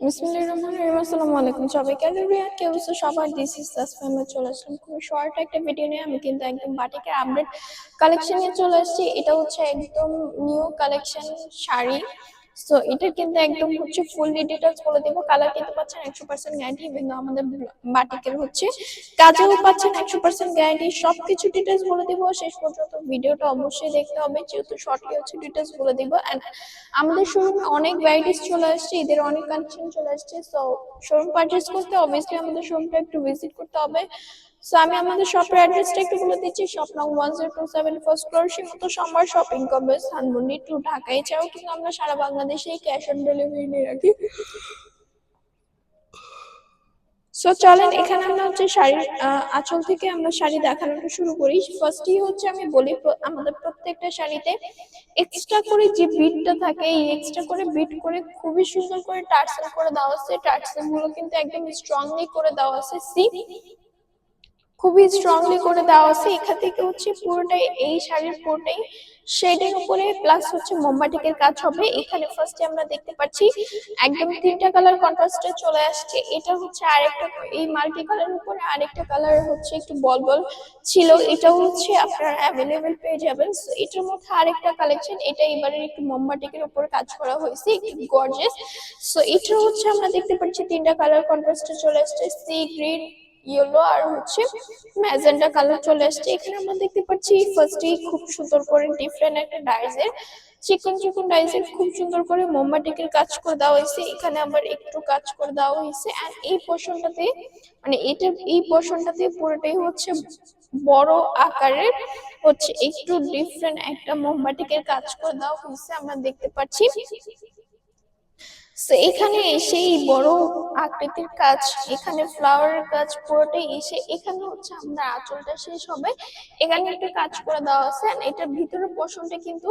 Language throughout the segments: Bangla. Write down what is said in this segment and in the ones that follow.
বিসমিল্লাহির রহমানির রহিম। আসসালামু আলাইকুম সবাইকে। রিয়া কি অবস্থা সবার? This is Tasfia. আমরা চলে আসলাম খুবই শর্ট একটা ভিডিও নিয়ে। আমি কিন্তু একদম বাটিকের আপডেট কালেকশন নিয়ে চলে আসছি। এটা হচ্ছে একদম নিউ কালেকশন শাড়ি। সো এটা কিন্তু একদম হচ্ছে ফুললি ডিটেলস বলে দেবো। কালার কিন্তু পাচ্ছেন 100% গ্যারান্টি, কিন্তু আমাদের বাটিকের হচ্ছে কাজেও পাচ্ছেন 100% গ্যারান্টি। সবকিছু ডিটেলস বলে দিব। শেষ পর্যন্ত ভিডিওটা অবশ্যই দেখতে হবে, যেহেতু শর্টলি হচ্ছে ডিটেলস বলে দিব। এন্ড আমাদের শোরুমে অনেক ভ্যারাইটিস চলে আসছে, এদের অনেক কালেকশন চলে আসছে। সো শোরুম পারচেজ করতে অবভিয়াসলি আমাদের শোরুমটা একটু ভিজিট করতে হবে। সো আমি আমাদের শপের অ্যাড্রেসটা একটু বলে দিচ্ছি। শপ নং 1027 ফার্স্ট ফ্লোর, সীমান্ত সম্ভার শপিং কমপ্লেক্স, ধানমন্ডি 2, ঢাকা। এছাড়াও কিন্তু আমরা সারা বাংলাদেশে ক্যাশ অন ডেলিভারি নিয়ে রাখি। সো চলেন এখানে আমরা হচ্ছে শাড়ির আঁচল থেকে আমরা শাড়ি দেখানোটা শুরু করি। ফার্স্টেই হচ্ছে আমি বলি, আমাদের প্রত্যেকটা শাড়িতে এক্সট্রা করে যে বিটটা থাকে, এই এক্সট্রা করে বিট করে খুবই সুন্দর করে টার্সেল করে দেওয়া আছে। টার্সেল গুলো কিন্তু একদম স্ট্রংলি করে দেওয়া আছে। সি খুবই স্ট্রংলি করে দেওয়া আছে। এখান থেকে হচ্ছে পুরোটাই, এই শাড়ির পুরোটাই শেডের উপরে প্লাস হচ্ছে মোমবাটিকের কাজ হবে। এখানে ফার্স্টে আমরা দেখতে পাচ্ছি একদম 3টা কালার কন্ট্রাস্টে চলে আসছে। এটা হচ্ছে আরেকটা, এই মাল্টি কালারের উপরে আরেকটা কালার হচ্ছে একটু বল বল ছিল, এটাও হচ্ছে আপনারা অ্যাভেলেবেল পেয়ে যাবেন। সো এটার মধ্যে আরেকটা কালেকশন, এটা এবারে একটু মোমবাটিকের উপর কাজ করা হয়েছে, একটু গর্জিয়াস। সো এটা হচ্ছে আমরা দেখতে পাচ্ছি 3টা কালার কন্ট্রাস্টে চলে আসছে, সি গ্রিন, ইয়েলো আর হচ্ছে ম্যাজেন্টা কালার চলে আসছে। এখানে আমরা দেখতে পাচ্ছি ফার্স্টেই খুব সুন্দর করে ডিফারেন্ট একটা ডাইজের, চিকন চিকন ডাইজের খুব সুন্দর করে মোমবাটিকের কাজ করে দেওয়া হয়েছে। এখানে আবার একটু কাজ করে দেওয়া হয়েছে। আর এই পোর্শনটাতে, মানে এটা এই পোর্শনটাতে পুরোটাই হচ্ছে বড় আকারের হচ্ছে একটু ডিফারেন্ট একটা মোমবাটিকের কাজ করে দেওয়া হয়েছে, আমরা দেখতে পাচ্ছি। তো এখানে এসেই বড় আকৃতির কাজ, এখানে ফ্লাওয়ারের কাজ পুরোটাই এসে এখানে হচ্ছে আমরা আঁচলটা শেষ হবে, এখানে একটা কাজ করে দেওয়া আছে। এটার ভিতরে পোর্শনটা কিন্তু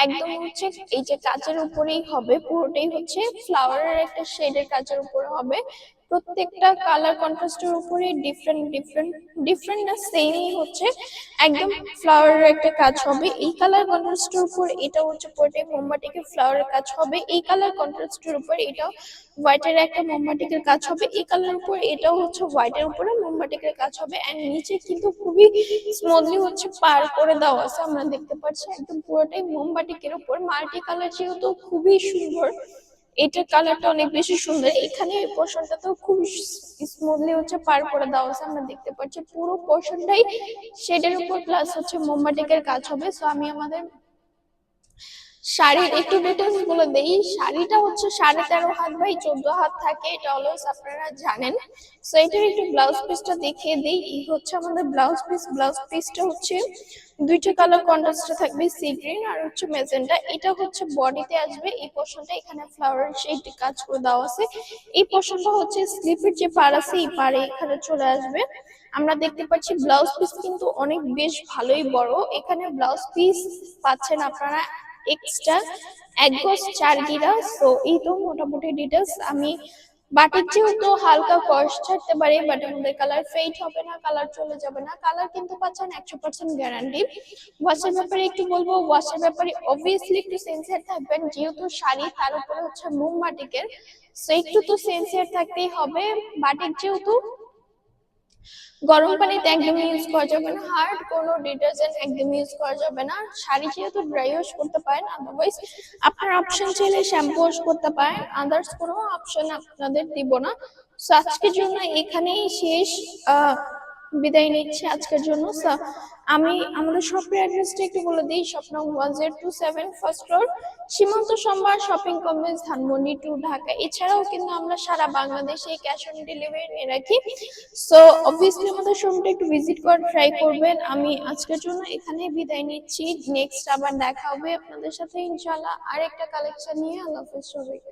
একদম হচ্ছে এই যে কাজের উপরেই হবে, পুরোটাই হচ্ছে ফ্লাওয়ারের একটা শেডের কাজের উপরে হবে। প্রত্যেকটা কালার কন্ট্রাস্টের উপরে ডিফারেন্ট ডিফারেন্ট ডিফারেন্ট না সেমই হচ্ছে একদম ফ্লাওয়ারের একটা কাজ হবে। এই কালার কন্ট্রাস্টের উপর এটা হচ্ছে পুরোটাই মোমবাটিকের ফ্লাওয়ারের কাজ হবে। এই কালার কন্ট্রাস্টের উপর এটাও হোয়াইটের একটা মোমবাটিকের কাজ হবে। এই কালার উপর এটাও হচ্ছে হোয়াইটের উপরে মোমবাটিকের কাজ হবে। এন্ড নিচে কিন্তু খুবই স্মুথলি হচ্ছে পার করে দেওয়া আছে, আমরা দেখতে পাচ্ছি একদম পুরোটাই মোমবাটিকের উপর। মাল্টি কালার যেহেতু খুবই সুন্দর, এটার কালারটা অনেক বেশি সুন্দর। এখানে এই পোর্শনটাতেও খুব স্মুথলি হচ্ছে পার করে দেওয়া আছে, আমরা দেখতে পাচ্ছি পুরো পোর্শনটাই শেডের উপর প্লাস হচ্ছে মোমবাটিকের কাজ হবে। সো আমি আমাদের শাড়ির একটু ডিটেলস বলে দেই। শাড়িটা হচ্ছে 13.5 হাত বাই 14 হাত থাকে, এটা অলওয়েজ আপনারা জানেন। সো এটার একটু ব্লাউজ পিসটা দেখিয়ে দিই। এই হচ্ছে আমাদের ব্লাউজ পিস। ব্লাউজ পিসটা হচ্ছে 2টা কালার কন্ট্রাস্টে থাকবে, সি গ্রিন আর হচ্ছে ম্যাজেন্টা। এটা হচ্ছে বডিতে আসবে এই পোর্শনটা, এখানে ফ্লাওয়ার শেড কাজ করে দেওয়া আছে। এই পোর্শনটা হচ্ছে স্লিপের যে পার আছে, এই পারে এখানে চলে আসবে। আমরা দেখতে পাচ্ছি ব্লাউজ পিস কিন্তু অনেক বেশ ভালোই বড়। এখানে ব্লাউজ পিস পাচ্ছেন আপনারা এক্সট্রা 1 গজ 4 গিরা। সো এই তো মোটামুটি ডিটেলস। আমি বাটিক যেহেতু হালকা কস্ট থাকতে পারে, বাট আমাদের কালার ফেড হবে না, কালার চলে যাবে না। কালার কিন্তু পাচ্ছেন 100% গ্যারান্টি। ওয়াশের ব্যাপারে একটু বলবো, ওয়াশের ব্যাপারে অবভিয়াসলি একটু সিনসিয়ার থাকবেন, যেহেতু শাড়ি তার উপরে হচ্ছে মোম বাটিকের। সো একটু তো সিনসিয়ার থাকতেই হবে। বাটিক যেহেতু গরম পানিতে একদম ইউজ করা যাবে না, হার্ড কোনো ডিটারজেন্ট একদম ইউজ করা যাবে না। শাড়ি যেহেতু ড্রাই ওয়াশ করতে পারেন, আদারওয়াইজ আপনার অপশন চাইলে শ্যাম্পু ওয়াশ করতে পারেন, আদার্স কোনো অপশন আপনাদের দিব না। সো আজকের জন্য এখানেই শেষ। বিদায় নিচ্ছি আজকের জন্য। আমি আমাদের শপের অ্যাড্রেসটা একটু বলে দিই। শপ নং 1027 ফার্স্ট ফ্লোর, সীমান্ত সম্ভার শপিং কমপ্লেক্স, ধানমন্ডি 2, ঢাকা। এছাড়াও কিন্তু আমরা সারা বাংলাদেশে ক্যাশ অন ডেলিভারি নিয়ে রাখি। সো অবভিয়াসলি আমাদের শোরুমটা একটু ভিজিট করে ট্রাই করবেন। আমি আজকের জন্য এখানেই বিদায় নিচ্ছি। নেক্সট আবার দেখা হবে আপনাদের সাথে ইনশাআল্লাহ আরেকটা কালেকশন নিয়ে। আল্লাহ হাফেজ সবাইকে।